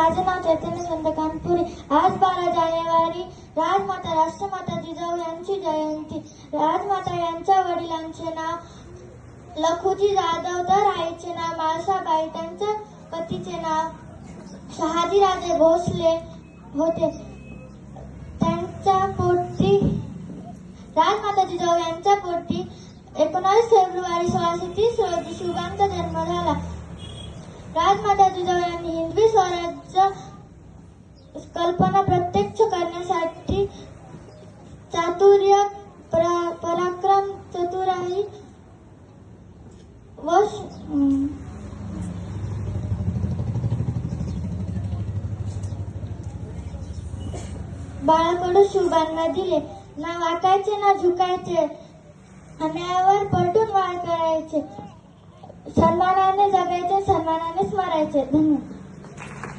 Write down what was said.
माझे नाव चैतन्य चंद्रकांत पुरे। आज 12 जानेवारी राजमाता राष्ट्रमाता जिजाऊ यांची जयंती। राजमाता यांच्या वडिलांचे नाव लखुजी जाधव तर आईचे नाव माळसाबाई, त्यांच्या पतीचे नाव शहाजीराजे भोसले होते। त्यांच्या पोटी राजमाता जिजाऊ यांच्या पोटी 19 फेब्रुवारी 1630 रोजी शुभांचा जन्म झाला। राजमाता जिजाऊ यांनी हिंदवी स्वराज्य कल्पना प्रत्यक्ष करण्यासाठी चातुर्य, पराक्रम, चतुराई व बाळाकडून शुभांना दिले। ना वाकायचे ना झुकायचे, अन्यायावर पलटून वार करायचे, सन्मानाने जगायचे, सन्मानानेच मरायचे। धन्यवाद।